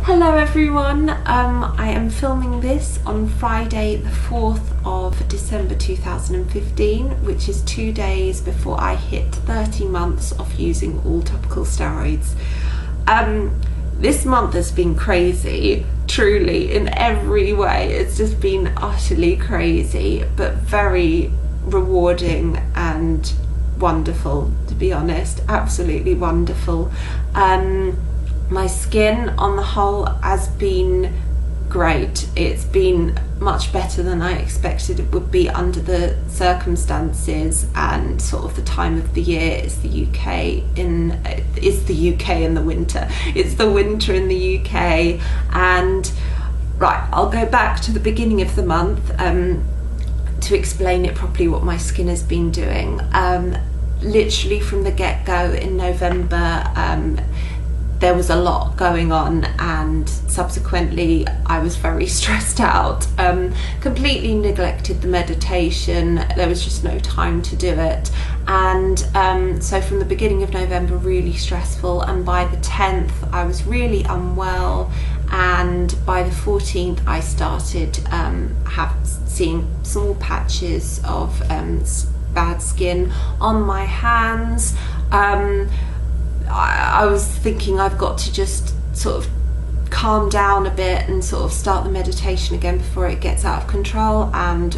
Hello everyone, I am filming this on Friday the 4th of December 2015, which is 2 days before I hit 30 months of using all topical steroids. This month has been crazy, truly, in every way. It's just been utterly crazy, but very rewarding and wonderful, to be honest, absolutely wonderful. My skin on the whole has been great. It's been much better than I expected it would be under the circumstances and sort of the time of the year. It's the UK in the winter. It's the winter in the UK. And right, I'll go back to the beginning of the month to explain it properly what my skin has been doing. Literally from the get-go in November, there was a lot going on, and subsequently I was very stressed out, completely neglected the meditation. There was just no time to do it, and so from the beginning of November, really stressful, and by the 10th I was really unwell, and by the 14th I started seeing small patches of bad skin on my hands. I was thinking I've got to just sort of calm down a bit and sort of start the meditation again before it gets out of control. And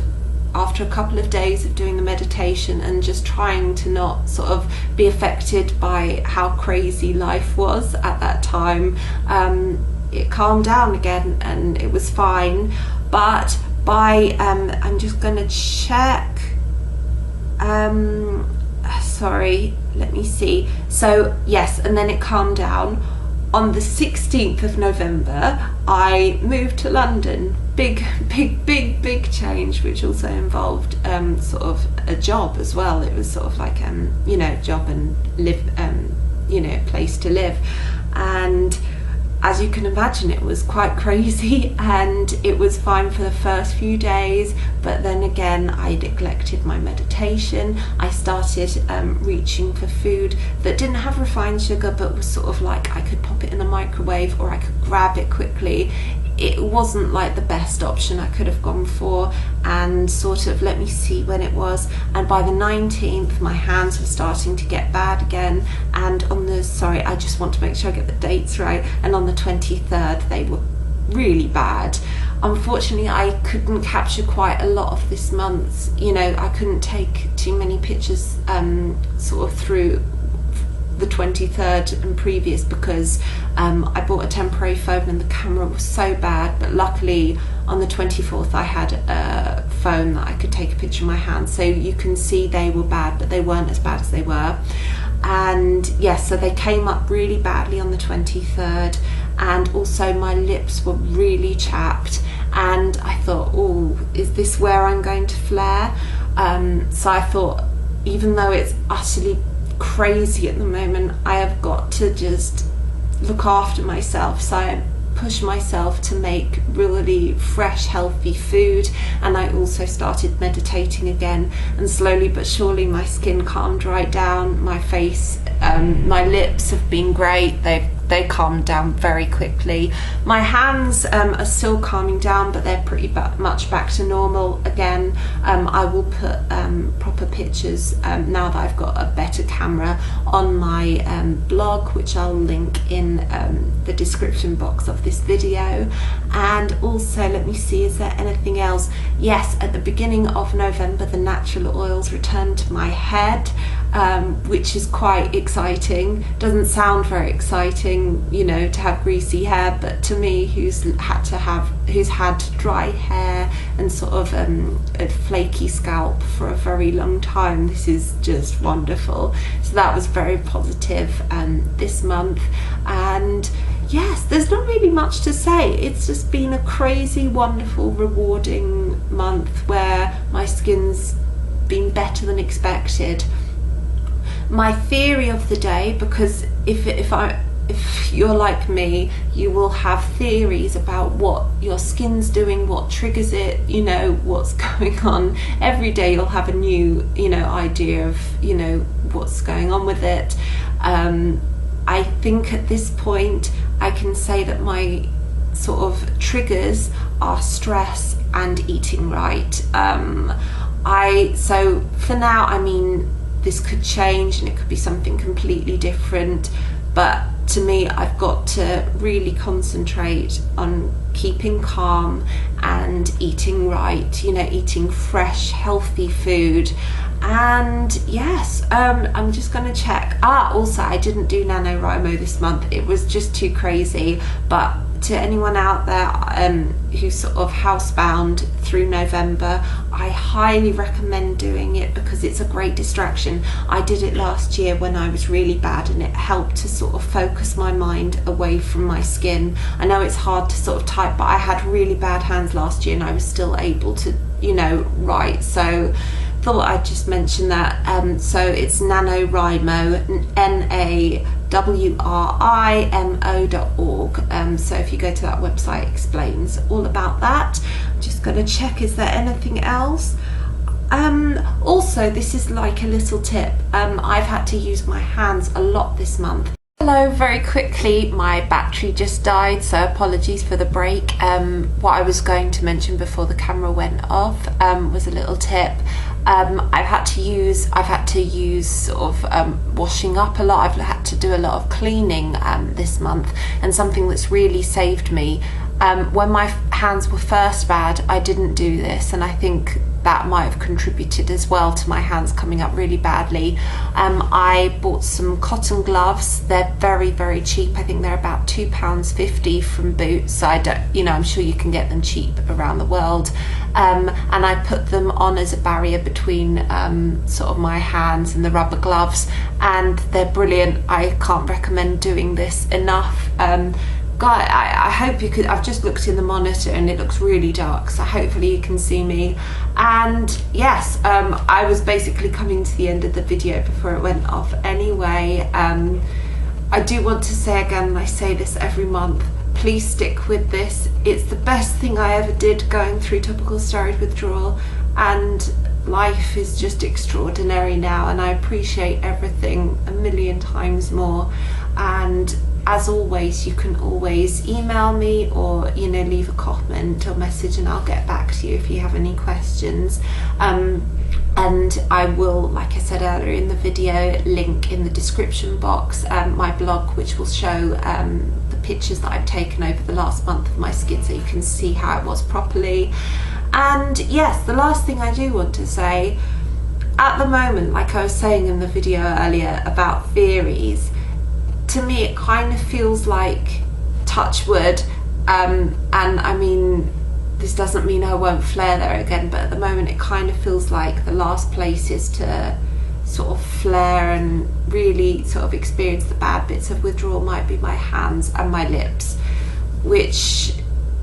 after a couple of days of doing the meditation and just trying to not sort of be affected by how crazy life was at that time, it calmed down again and it was fine. But by I'm just going to check. Sorry, let me see. So yes, and then it calmed down. On the 16th of November, I moved to London. Big change, which also involved sort of a job as well. It was sort of like job and live, place to live. And as you can imagine, it was quite crazy, and it was fine for the first few days, but then again I neglected my meditation. I started reaching for food that didn't have refined sugar, but was sort of like I could pop it in the microwave or I could grab it quickly. It wasn't like the best option I could have gone for, and sort of, let me see when it was, and by the 19th my hands were starting to get bad again, and I just want to make sure I get the dates right, and on the 23rd they were really bad. Unfortunately I couldn't capture quite a lot of this month, I couldn't take too many pictures sort of through the 23rd and previous, because I bought a temporary phone and the camera was so bad, but luckily on the 24th I had a phone that I could take a picture of my hands, so you can see they were bad, but they weren't as bad as they were. And yes, so they came up really badly on the 23rd, and also my lips were really chapped, and I thought, oh, is this where I'm going to flare? So I thought, even though it's utterly crazy at the moment, I have got to just look after myself. So I push myself to make really fresh, healthy food, and I also started meditating again, and slowly but surely my skin calmed right down. My face, my lips have been great. They calmed down very quickly. My hands are still calming down, but they're pretty much back to normal again. I will put proper pictures now that I've got a better camera on my blog, which I'll link in the description box of this video. And also, let me see, is there anything else? Yes, at the beginning of November the natural oils returned to my head, which is quite exciting. Doesn't sound very exciting, to have greasy hair, but to me, who's had dry hair and sort of a flaky scalp for a very long time, this is just wonderful. So that was very positive this month. And yes, there's not really much to say. It's just been a crazy, wonderful, rewarding month where my skin's been better than expected. My theory of the day, because if you're like me, you will have theories about what your skin's doing, what triggers it, what's going on. Every day you'll have a new, idea of, what's going on with it. I think at this point I can say that my sort of triggers are stress and eating right. So for now, I mean, this could change and it could be something completely different, but to me, I've got to really concentrate on keeping calm and eating right, you know, eating fresh, healthy food. And yes, I'm just going to check. Also, I didn't do NaNoWriMo this month. It was just too crazy. But to anyone out there who's sort of housebound through November, I highly recommend doing it because it's a great distraction. I did it last year when I was really bad, and it helped to sort of focus my mind away from my skin. I know it's hard to sort of type, but I had really bad hands last year and I was still able to, you know, write. So thought I'd just mention that. So it's NaNoWriMo, NaWriMo.org. So if you go to that website, it explains all about that. I'm just going to check, is there anything else? Also, this is like a little tip. I've had to use my hands a lot this month. Hello, very quickly, my battery just died, so apologies for the break. What I was going to mention before the camera went off was a little tip. I've had to use sort of washing up a lot. I've had to do a lot of cleaning this month, and something that's really saved me. When my hands were first bad, I didn't do this, and I think that might have contributed as well to my hands coming up really badly. I bought some cotton gloves. They're very, very cheap. I think they're about £2.50 from Boots. So I don't, you know, I'm sure you can get them cheap around the world. And I put them on as a barrier between sort of my hands and the rubber gloves, and they're brilliant. I can't recommend doing this enough. God, I hope you could. I've just looked in the monitor and it looks really dark, so hopefully you can see me. And yes, I was basically coming to the end of the video before it went off anyway. I do want to say again, and I say this every month, please stick with this. It's the best thing I ever did going through topical steroid withdrawal, and life is just extraordinary now, and I appreciate everything a million times more. And as always, you can always email me or, you know, leave a comment or message, and I'll get back to you if you have any questions. And I will, like I said earlier in the video, link in the description box my blog, which will show the pictures that I've taken over the last month of my skin, so you can see how it was properly. And yes, the last thing I do want to say, at the moment, like I was saying in the video earlier about theories, to me it kind of feels like, touch wood, and I mean, this doesn't mean I won't flare there again, but at the moment it kind of feels like the last places to sort of flare and really sort of experience the bad bits of withdrawal might be my hands and my lips, which,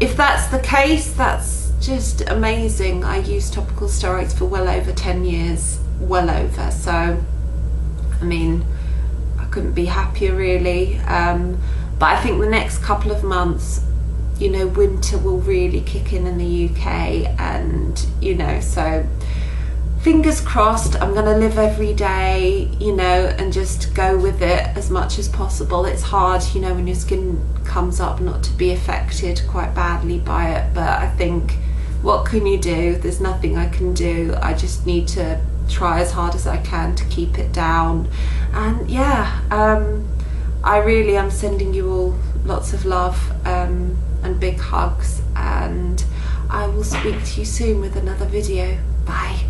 if that's the case, that's just amazing. I used topical steroids for well over 10 years, well over, so I mean, couldn't be happier really. But I think the next couple of months, you know, winter will really kick in the UK, and you know, so fingers crossed. I'm gonna live every day, you know, and just go with it as much as possible. It's hard, you know, when your skin comes up, not to be affected quite badly by it, but I think, what can you do? There's nothing I can do. I just need to try as hard as I can to keep it down. And yeah, I really am sending you all lots of love and big hugs, and I will speak to you soon with another video. Bye.